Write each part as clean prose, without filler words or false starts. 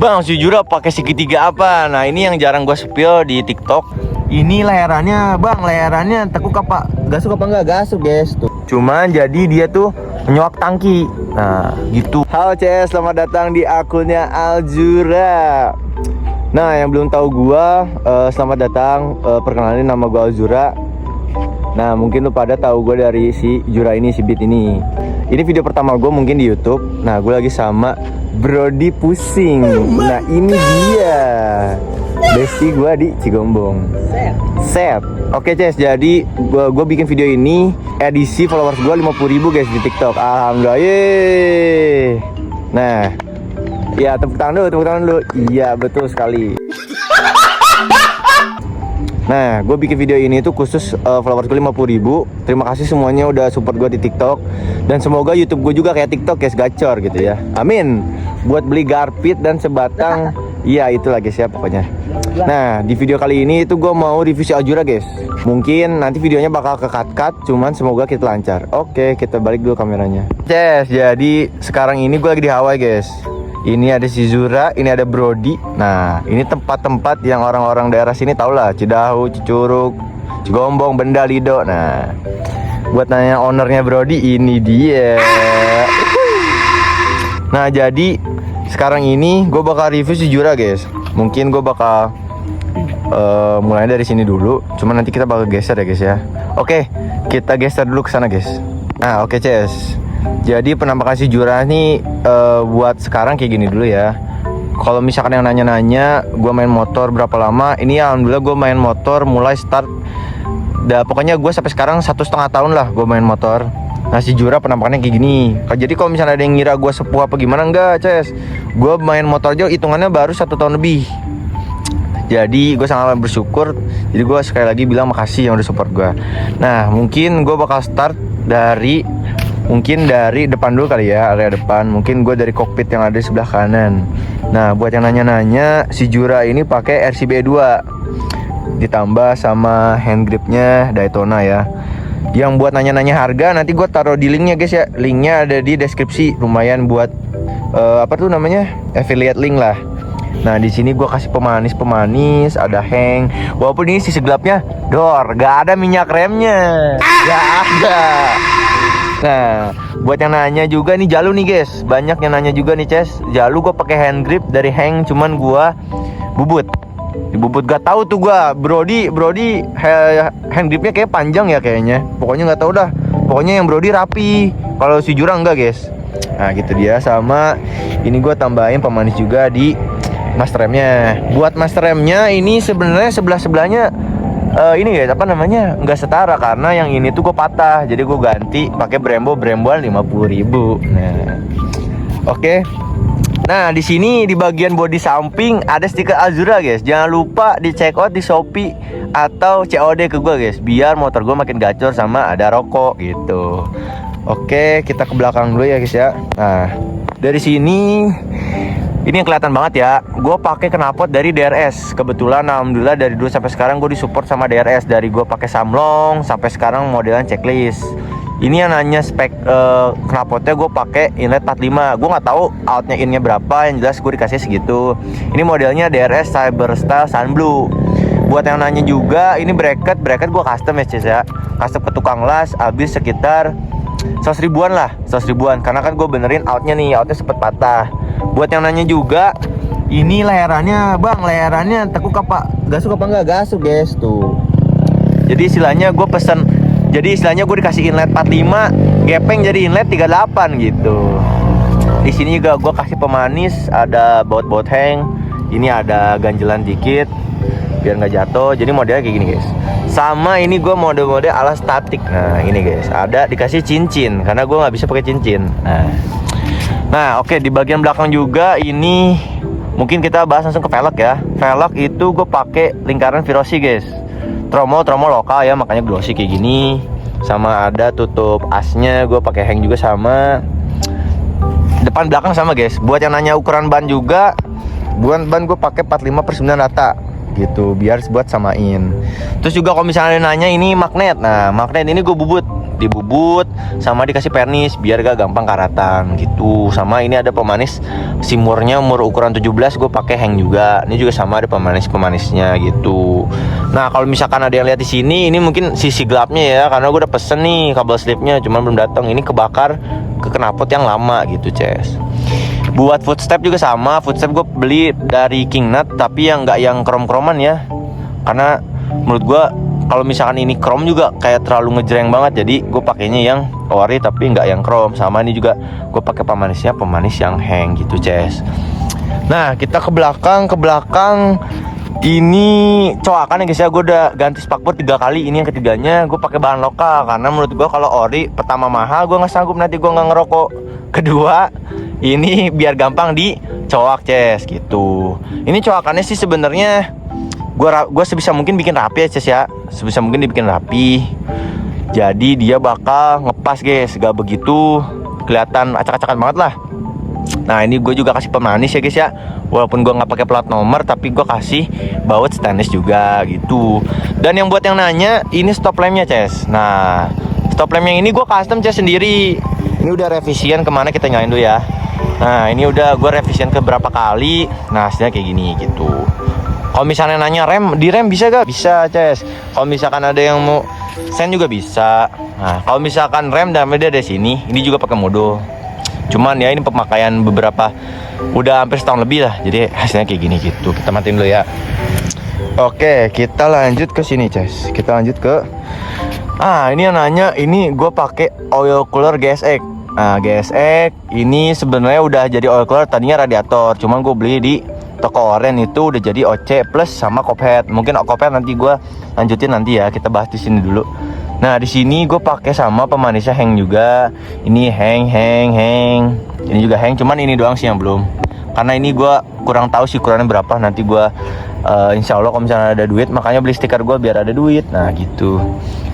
Bang, sejujurnya pakai segitiga apa? Nah, ini yang jarang gue spill di TikTok. Ini layarannya, bang, layarannya tekuk apa? Gasuk apa enggak? Gasuk, guys. Tuh. Cuman jadi dia tuh menyuak tangki. Nah, gitu. Halo CS, selamat datang di akunnya Alzura. Nah, yang belum tahu gua, selamat datang. Perkenalin, nama gua Alzura. Nah, mungkin lu pada tahu gue dari si Jura ini, si Beat ini. Ini video pertama gue mungkin di YouTube. Nah, gue lagi sama Brody Pusing. Nah, ini dia bestie gue di Cigombong. Set. Oke, Ces. Jadi gue bikin video ini edisi followers gue 50.000 guys di TikTok. Alhamdulillah. Yeay. Nah, ya tepuk tangan dulu. Iya, betul sekali. Nah, gue bikin video ini tuh khusus followers gue 50.000. Terima kasih semuanya udah support gue di TikTok. Dan semoga YouTube gue juga kayak TikTok guys, gacor gitu ya. Amin. Buat beli garpit dan sebatang. Iya, itu lagi siap pokoknya. Nah, di video kali ini itu gue mau review si Alzura guys. Mungkin nanti videonya bakal ke cut-cut, cuman semoga kita lancar. Oke, kita balik dulu kameranya. Yes, jadi sekarang ini gue lagi di Hawaii guys. Ini ada si Zura, ini ada Brody. Nah, ini tempat-tempat yang orang-orang daerah sini tau lah. Cidahu, Cicurug, Cigombong, Benda, Lido. Nah, buat nanya ownernya Brody, ini dia. Nah, jadi sekarang ini gue bakal review si Zura guys. Mungkin gue bakal mulai dari sini dulu. Cuman nanti kita bakal geser ya guys ya. Oke, kita geser dulu ke sana guys. Nah, oke Ces. Jadi penampakan si Zura nih buat sekarang kayak gini dulu ya. Kalau misalkan yang nanya-nanya gue main motor berapa lama, ini alhamdulillah gue main motor mulai start. Pokoknya gue sampai sekarang 1,5 tahun lah gue main motor. Nah, si Zura penampakannya kayak gini. Jadi kalau misalnya ada yang ngira gue sepuh apa gimana, enggak Ces. Gue main motor aja hitungannya baru 1 tahun lebih. Jadi gue sangat bersyukur. Jadi gue sekali lagi bilang makasih yang udah support gue. Nah, mungkin gue bakal start dari depan dulu kali ya, area depan. Mungkin gue dari kokpit yang ada di sebelah kanan. Nah, buat yang nanya-nanya, si Zura ini pakai RCB 2 ditambah sama hand gripnya Daytona ya. Yang buat nanya-nanya harga nanti gue taruh di linknya guys ya. Linknya ada di deskripsi. Lumayan buat apa tuh namanya, affiliate link lah. Nah, di sini gue kasih pemanis, ada hang. Walaupun ini sisi gelapnya dor, gak ada minyak remnya, gak ada. Nah, buat yang nanya juga nih Jalu nih guys, banyak yang nanya juga nih Ces. Jalu gue pakai hand grip dari hang, cuman gue bubut. Di bubut gak tahu tuh gue. Brody hand gripnya kayak panjang ya kayaknya. Pokoknya nggak tahu dah. Pokoknya yang Brody rapi. Kalau si Zura enggak guys. Nah, gitu dia. Sama ini gue tambahin pemanis juga di master remnya. Buat master remnya ini sebenarnya sebelahnya ini guys, apa namanya, nggak setara karena yang ini tuh gue patah, jadi gue ganti pakai Bremboan 50.000. Nah, oke. Nah, di sini di bagian bodi samping ada stiker Alzura guys. Jangan lupa di check out di Shopee atau COD ke gue guys, biar motor gue makin gacor sama ada rokok gitu. Oke, kita ke belakang dulu ya guys ya. Nah, dari sini ini yang kelihatan banget ya, gue pakai knalpot dari DRS. Kebetulan alhamdulillah dari dulu sampai sekarang gue disupport sama DRS. Dari gue pakai Samlong sampai sekarang modelan checklist. Ini yang nanya spek knalpotnya, gue pakai inlet 45. Gue nggak tahu outnya innya berapa, yang jelas gue dikasih segitu. Ini modelnya DRS Cyberstyle Sunblue. Buat yang nanya juga, ini bracket gue custom ya Cis ya. Custom ke tukang las, habis sekitar 100 ribuan lah, 100 ribuan. Karena kan gue benerin outnya sempet patah. Buat yang nanya juga, ini layarannya bang, layarannya tekuk apa? Gasuk apa enggak? Gasuk guys tuh. Jadi istilahnya gue pesen, jadi istilahnya gue dikasih inlet 45, gepeng jadi inlet 38 gitu. Di sini juga gue kasih pemanis, ada baut hang. Ini ada ganjelan dikit biar nggak jatuh. Jadi modelnya kayak gini guys. Sama ini gue mode-mode ala statik. Nah, ini guys, ada dikasih cincin karena gue nggak bisa pakai cincin. Nah, oke, di bagian belakang juga ini mungkin kita bahas langsung ke velg ya. Velg itu gue pakai lingkaran Virosi guys. Tromo lokal ya, makanya glossy kayak gini. Sama ada tutup asnya, gue pakai hang juga sama. Depan belakang sama guys. Buat yang nanya ukuran ban juga, buat ban gue pakai 45/9 rata. gitu, biar buat samain. Terus juga kalau misalnya nanya ini magnet, nah magnet ini gue dibubut sama dikasih pernis biar gak gampang karatan gitu. Sama ini ada pemanis simurnya umur ukuran 17, gue pakai hang juga. Ini juga sama ada pemanisnya gitu. Nah kalau misalkan ada yang lihat di sini, ini mungkin sisi gelapnya ya, karena gue udah pesen nih kabel slipnya, cuman belum datang. Ini kebakar ke knalpot yang lama gitu, Ces. Buat footstep juga sama, footstep gue beli dari King Nut, tapi yang nggak yang krom-kroman ya, karena menurut gue kalau misalkan ini krom juga kayak terlalu ngejreng banget, jadi gue pakainya yang ori tapi nggak yang krom. Sama ini juga gue pakai pemanis yang hang gitu, Ces. Nah kita ke belakang ini coakan ya guys ya, gue udah ganti spakbor 3 kali, ini yang ketiganya gue pakai bahan lokal karena menurut gue kalau ori pertama mahal, gue nggak sanggup, nanti gue nggak ngerokok. Kedua ini biar gampang dicoak, Ces gitu. Ini coakannya sih sebenarnya gue sebisa mungkin bikin rapi ya, Ces ya, sebisa mungkin dibikin rapi. Jadi dia bakal ngepas guys, gak begitu kelihatan acak-acakan banget lah. Nah ini gue juga kasih pemanis ya guys ya, walaupun gue nggak pakai plat nomor, tapi gue kasih baut stainless juga gitu. Dan yang buat yang nanya, ini stop lampnya, Ces. Nah stop lamp yang ini gue custom, Ces, sendiri. Ini udah revisian kemana, kita nyalain dulu ya. Nah ini udah gue revisian ke berapa kali. Nah hasilnya kayak gini gitu. Kalau misalnya nanya rem bisa gak? Bisa, Ces. Kalau misalkan ada yang mau sen juga bisa. Nah kalau misalkan rem dan media dari sini, ini juga pakai modo. Cuman ya ini pemakaian beberapa, udah hampir setahun lebih lah, jadi hasilnya kayak gini gitu. Kita matiin dulu ya. Oke, kita lanjut ke sini, Ces. Kita lanjut ke ini yang nanya, ini gue pakai oil cooler GSX. Nah GSX ini sebenarnya udah jadi oil cooler, tadinya radiator, cuman gue beli di toko oren itu udah jadi OC plus sama cophead. Mungkin cophead nanti gue lanjutin nanti ya, kita bahas di sini dulu. Nah di sini gue pakai sama pemanisnya hang juga. Ini hang. Ini juga hang, cuman ini doang sih yang belum. Karena ini gue kurang tahu sih ukurannya berapa. Nanti gue insya Allah kalau misalnya ada duit, makanya beli stiker gue biar ada duit. Nah gitu.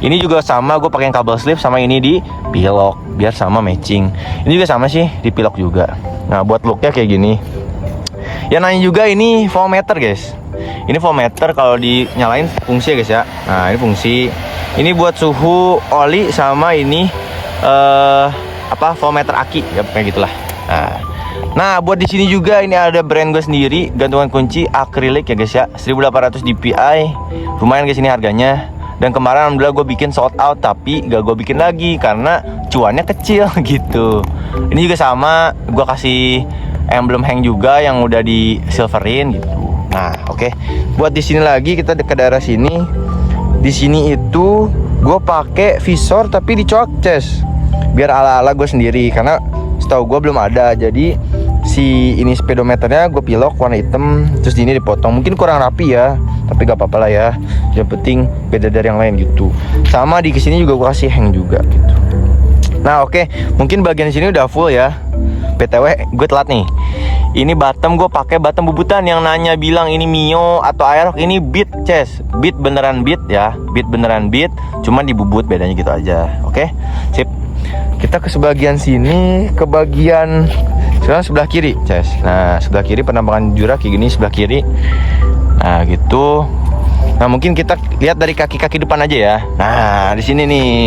Ini juga sama, gue pakai kabel slip sama ini di pilok biar sama matching. Ini juga sama sih di pilok juga. Nah buat looknya kayak gini. Ya nanya juga, ini flow meter guys. Ini flow meter kalau dinyalain fungsi ya guys ya. Nah ini fungsi. Ini buat suhu oli sama ini flow meter aki ya, kayak gitulah. Nah buat di sini juga ini ada brand gue sendiri, gantungan kunci akrilik ya guys ya, 1800 dpi. Lumayan guys ini harganya. Dan kemarin alhamdulillah gue bikin sold out, tapi gak gue bikin lagi karena cuannya kecil gitu. Ini juga sama, gue kasih emblem hang juga yang udah di silverin gitu. Nah oke. Buat di sini lagi kita ke daerah sini. Di sini itu gue pakai visor tapi dicoak, Ces, biar ala-ala gue sendiri, karena setahu gue belum ada. Jadi si ini speedometernya gue pilok warna hitam, terus ini dipotong. Mungkin kurang rapi ya, tapi gak apa-apa lah ya. Yang penting beda dari yang lain gitu. Sama di kesini juga gue kasih hang juga gitu. Nah oke, mungkin bagian sini udah full ya. BTW gue telat nih. Ini bottom gue pakai bottom bubutan. Yang nanya bilang ini Mio atau Aerox, ini beat, Ces. Beat beneran beat ya. Beat beneran beat, cuman dibubut, bedanya gitu aja. Oke, sip. Kita ke sebagian sini, ke bagian sekarang sebelah kiri, Ces. Nah sebelah kiri penampakan jurang kayak gini sebelah kiri. Nah gitu. Nah mungkin kita lihat dari kaki-kaki depan aja ya. Nah di sini nih.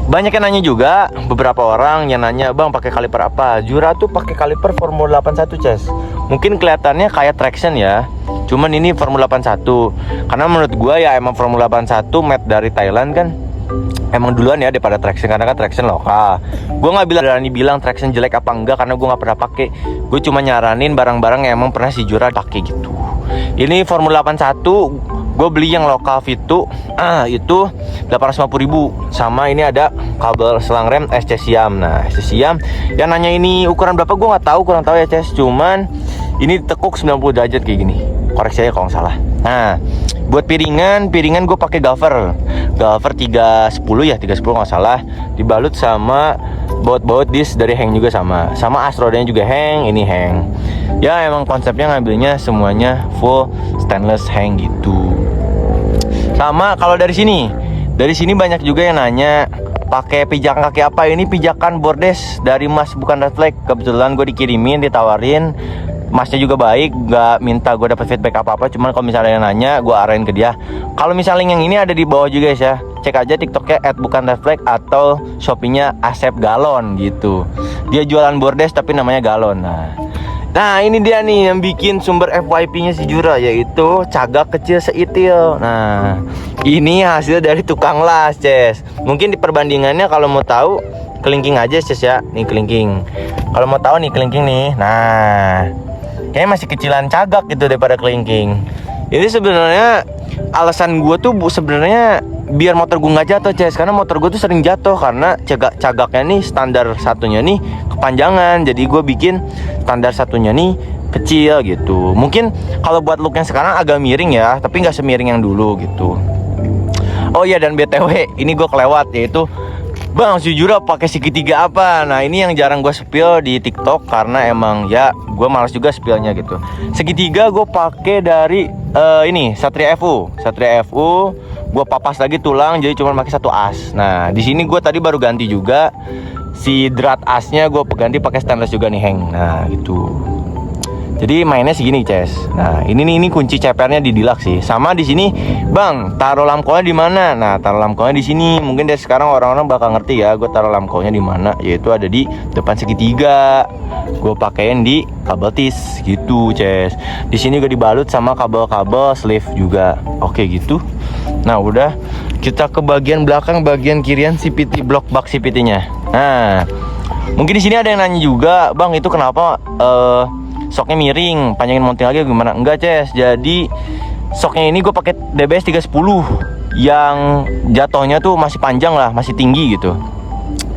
Banyak yang nanya juga, beberapa orang yang nanya, bang pakai kaliper apa? Jura tuh pakai kaliper Formula 81, Ces. Mungkin kelihatannya kayak traction ya, cuman ini Formula 81. Karena menurut gua ya emang Formula 81 made dari Thailand kan, emang duluan ya daripada traction, karena kan traction lokal. Gue nggak berani bilang traction jelek apa enggak, karena gue nggak pernah pakai. Gue cuma nyaranin barang-barang yang emang pernah si Jura pakai gitu. Ini Formula 81 gue beli yang lokal Vitu, itu 850.000. Sama ini ada kabel selang rem SC Siam. Nah SC Siam, yang nanya ini ukuran berapa gue nggak tahu, kurang tahu ya, Ces. Cuman ini tekuk 90 derajat kayak gini, koreksi aja kalau nggak salah. Nah buat piringan gue pakai Galver 310 ya, 310 nggak salah, dibalut sama baut disk dari hang juga, sama astrodanya juga hang. Ini hang ya, emang konsepnya ngambilnya semuanya full stainless hang gitu. Sama kalau dari sini banyak juga yang nanya pakai pijakan kaki apa. Ini pijakan bordes dari Mas Bukan Red Flag. Kebetulan gue dikirimin, ditawarin Masnya juga baik, nggak minta gue dapat feedback apa-apa. Cuman kalau misalnya yang nanya, gue arahin ke dia. Kalau misalnya yang ini ada di bawah juga guys ya. Cek aja TikToknya @bukanrefleks atau Shopee-nya Asep Galon gitu. Dia jualan bordes tapi namanya Galon. Nah ini dia nih yang bikin sumber FYP-nya si Jura, yaitu cagak kecil seitil. Nah ini hasil dari tukang las, Ces. Mungkin di perbandingannya kalau mau tahu kelingking aja, Ces ya. Nih kelingking. Kalau mau tahu nih kelingking nih. Nah kayaknya masih kecilan cagak gitu daripada kelingking. Ini sebenarnya alasan gue tuh sebenarnya biar motor gue nggak jatuh, Ces. Karena motor gue tuh sering jatuh karena cagaknya nih standar satunya nih kepanjangan. Jadi gue bikin standar satunya nih kecil gitu. Mungkin kalau buat look yang sekarang agak miring ya, tapi nggak semiring yang dulu gitu. Oh iya, dan BTW ini gue kelewat, yaitu Bang, si Jura pakai segitiga apa? Nah ini yang jarang gue spill di TikTok karena emang ya gue malas juga spillnya gitu. Segitiga gue pakai dari ini Satria FU. Satria FU gue papas lagi tulang, jadi cuma pakai satu as. Nah di sini gue tadi baru ganti juga si drat asnya, gue ganti pakai stainless juga nih, Heng. Nah gitu. Jadi mainnya segini, Ces. Nah, ini kunci cepernya di dilak sih. Sama di sini, Bang, taruh lamkonya di mana? Nah, taruh lamkonya di sini. Mungkin dari sekarang orang-orang bakal ngerti ya, gue taruh lamkonya di mana, yaitu ada di depan segitiga. Gue pakein di kabel tis gitu, Ces. Di sini juga dibalut sama kabel-kabel sleeve juga. Oke, gitu. Nah, udah. Kita ke bagian belakang, bagian kirian CVT, blok bak CVT-nya. Nah, mungkin di sini ada yang nanya juga, Bang, itu kenapa soknya miring, panjangin mounting lagi gimana? Enggak, Ces. Jadi soknya ini gue pakai DBS 310 yang jatuhnya tuh masih panjang lah, masih tinggi gitu.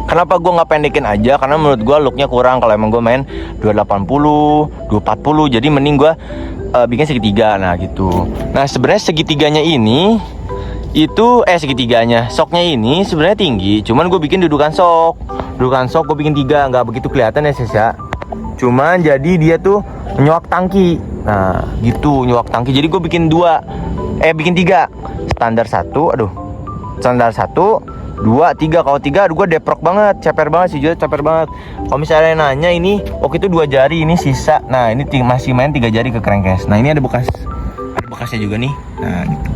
Kenapa gue nggak pendekin aja? Karena menurut gue looknya kurang. Kalau emang gue main 280, 240, jadi mending gue bikin segitiga. Nah gitu. Nah sebenarnya segitiganya ini itu segitiganya soknya ini sebenarnya tinggi. Cuman gue bikin dudukan sok gue bikin 3, nggak begitu kelihatan ya, Ces ya. Cuman jadi dia tuh nyuak tangki. Nah gitu, nyuak tangki. Jadi gue bikin 3 standar 1, standar 1, 2, 3. Kalau 3 gue deprok banget, ceper banget sih, ceper banget. Kalau misalnya nanya ini, waktu itu 2 jari, ini sisa. Nah ini masih main 3 jari ke crankcase. Nah ini ada bekasnya juga nih. Nah gitu.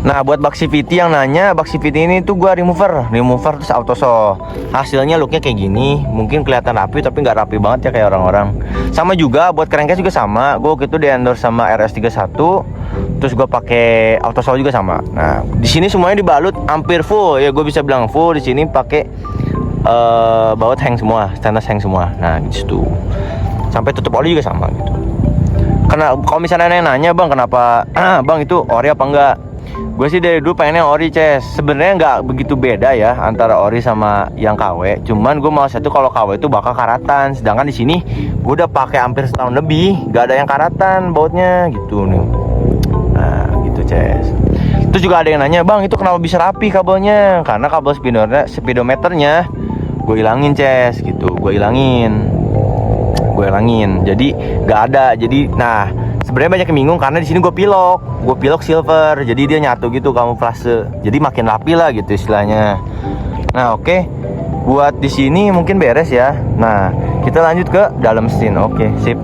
Nah buat bak CVT yang nanya, bak CVT ini tuh gua remover terus auto saw. Hasilnya looknya kayak gini. Mungkin kelihatan rapi tapi nggak rapi banget ya kayak orang-orang. Sama juga buat crankcase juga sama. Gua waktu itu di endorse sama RS31. Terus gua pakai auto saw juga sama. Nah di sini semuanya dibalut hampir full ya, gue bisa bilang full. Di sini pakai baut hang semua, stainless hang semua. Nah gitu. Sampai tutup oli juga sama gitu. Karena kalau misalnya nanya, Bang kenapa Bang itu ori apa enggak? Gue sih dari dulu pengennya ori, Ces. Sebenarnya nggak begitu beda ya antara ori sama yang KW. Cuman gue mau satu kalau KW itu bakal karatan. Sedangkan di sini gue udah pakai hampir setahun lebih, nggak ada yang karatan bautnya gitu nih. Nah gitu, Ces. Terus juga ada yang nanya, Bang itu kenapa bisa rapi kabelnya? Karena kabel speedometernya gue hilangin, Ces. Gitu, gue hilangin. Jadi nggak ada. Jadi nah sebenarnya banyak yang bingung karena di sini gue pilok silver, jadi dia nyatu gitu kamuflase, jadi makin rapi lah gitu istilahnya. Nah oke. Buat di sini mungkin beres ya. Nah kita lanjut ke dalam mesin. Oke, sip.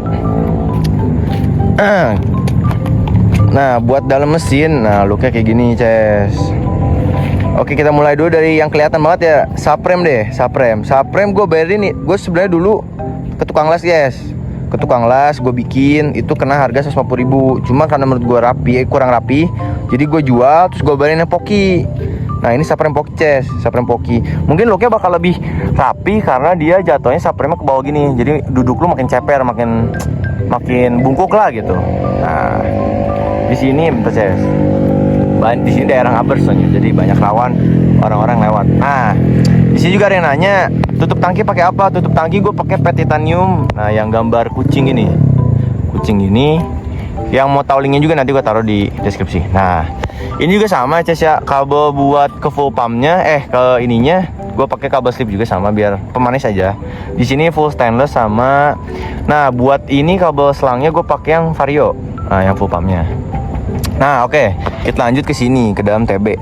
Nah buat dalam mesin, nah looknya kayak gini, Ces. Oke, kita mulai dulu dari yang kelihatan banget ya, subframe deh. Subframe gue bayarin nih. Gue sebenarnya dulu ke tukang las, guys. Ke tukang las gue bikin itu kena harga 150.000. Cuma karena menurut gue kurang rapi, jadi gue jual terus gue bayarin yang poki. Nah ini subframe poki, Ces. Subframe poki mungkin looknya bakal lebih rapi karena dia jatuhnya subframe ke bawah gini, jadi duduk lu makin ceper, makin bungkuk lah gitu. Nah di sini bentar, Ces. Di sini daerah Aberson, jadi banyak lawan orang-orang lewat. Nah di sini juga ada yang nanya, tutup tangki pakai apa? Tutup tangki gue pakai PET titanium. Nah yang gambar kucing ini. Yang mau tahu linknya juga nanti gue taruh di deskripsi. Nah ini juga sama, Ces ya. Kabel buat ke full pumpnya, ke ininya gue pakai kabel slip juga sama biar pemanis aja. Di sini full stainless sama. Nah buat ini kabel selangnya gue pakai yang Vario. Nah yang full pumpnya. Nah oke, kita lanjut ke sini ke dalam TB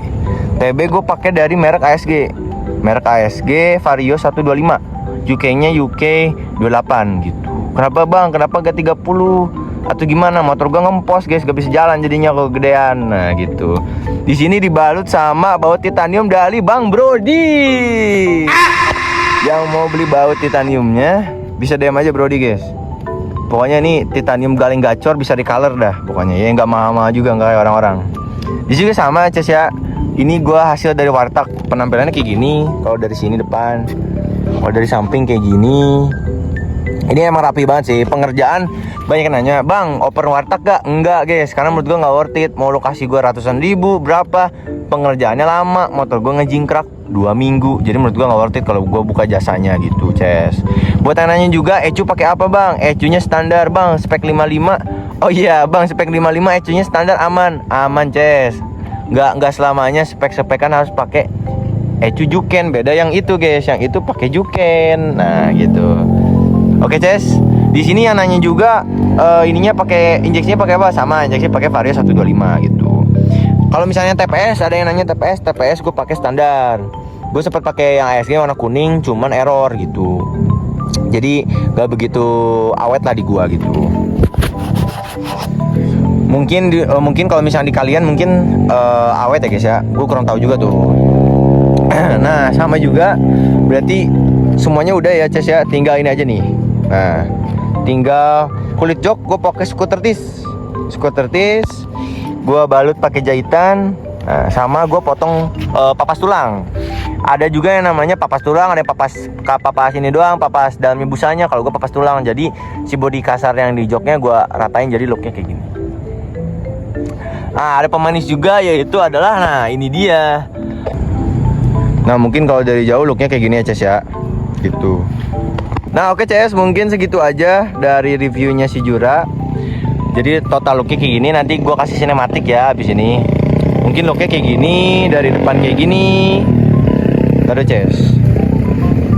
gue pakai dari merek ASG Vario 125, UK nya UK 28 gitu. Kenapa bang? Kenapa gak 30? Atau gimana? Motor gua ngempos guys, gak bisa jalan jadinya kegedean. Nah gitu. Di sini dibalut sama baut titanium dari Bang Brody. Yang mau beli baut titaniumnya bisa DM aja Brody guys. Pokoknya ini titanium galeng gacor, bisa di color dah pokoknya ya, nggak mahal-mahal juga nggak kayak orang-orang. Di sini sama Ces ya. Ini gua hasil dari warteg, penampilannya kayak gini. Kalau dari sini depan, kalau dari samping kayak gini. Ini emang rapi banget sih. Pengerjaan banyak yang nanya, bang open warteg gak? Enggak guys, karena menurut gua nggak worth it. Mau lokasi gua ratusan ribu berapa, pengerjaannya lama, motor gua ngejingkrak 2 minggu. Jadi menurut gua nggak worth it kalau gua buka jasanya gitu Ces. Buat yang nanya juga, ECU pakai apa bang? ECU-nya standar bang, spek 55. Oh iya bang, spek 55 ECU-nya standar, aman Ces. Nggak selamanya spek-spekan harus pakai ECU Juken. Beda yang itu guys, yang itu pakai Juken. Nah gitu. Oke Ces, di sini yang nanya juga ininya pakai injeksinya pakai apa? Sama, injeksi pakai Vario 125 gitu. Kalau misalnya TPS, ada yang nanya TPS gue pakai standar. Gue sempat pakai yang ASG warna kuning, cuman error gitu. Jadi gak begitu awet lah di gua gitu. Mungkin kalau misalnya di kalian mungkin awet ya guys ya. Gue kurang tahu juga tuh. Nah sama juga, berarti semuanya udah ya Ces ya. Tinggal ini aja nih. Nah, tinggal kulit jok gue pakai skuter tis. Gue balut pakai jahitan. Nah, sama gue potong papas tulang. Ada juga yang namanya papas tulang, ada yang papas ini doang, papas dalamnya busanya. Kalau gue papas tulang, jadi si bodi kasar yang di joknya gue ratain jadi looknya kayak gini. Nah, ada pemanis juga, yaitu adalah, nah ini dia. Nah mungkin kalau dari jauh looknya kayak gini ya Ces ya, gitu. Nah oke Ces, mungkin segitu aja dari reviewnya si Jura. Jadi total looknya kayak gini, nanti gue kasih sinematik ya abis ini. Mungkin looknya kayak gini, dari depan kayak gini. Taruh Ces,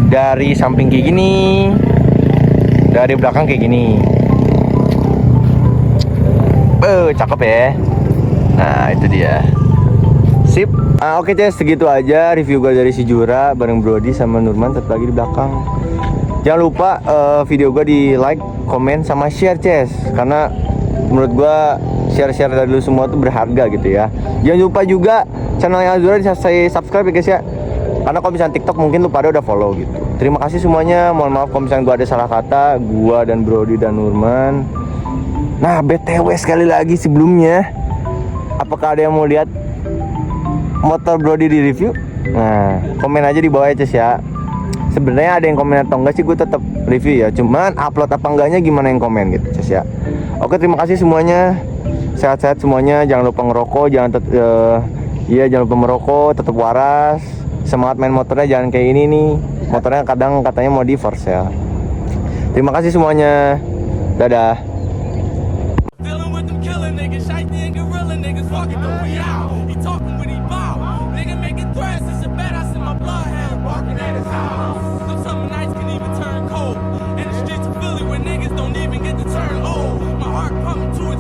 dari samping kayak gini, dari belakang kayak gini. Cakep ya. Nah itu dia. Sip. Oke Ces, segitu aja review gue dari si Jura bareng Brody sama Nurman satu lagi di belakang. Jangan lupa video gue di like, komen, sama share Ces, karena menurut gue share-share dari lu semua tuh berharga gitu ya. Jangan lupa juga channelnya Azura saya subscribe ya guys ya, karena kalau misalnya TikTok mungkin lu pada udah follow gitu. Terima kasih semuanya, mohon maaf kalau misalnya gue ada salah kata, gue dan Brody dan Nurman. Nah BTW sekali lagi sebelumnya, apakah ada yang mau lihat motor Brody di review? Nah komen aja di bawah ya Ces ya. Sebenarnya ada yang komen atau enggak sih, gue tetap review ya. Cuman upload apa enggaknya gimana yang komen gitu Ces ya. Oke, terima kasih semuanya. Sehat-sehat semuanya. Jangan lupa ngerokok, jangan lupa merokok, tetap waras. Semangat main motornya, jangan kayak ini nih. Motornya kadang katanya mau di for sale. Terima kasih semuanya. Dadah. Don't even get to turn old. My heart pumping to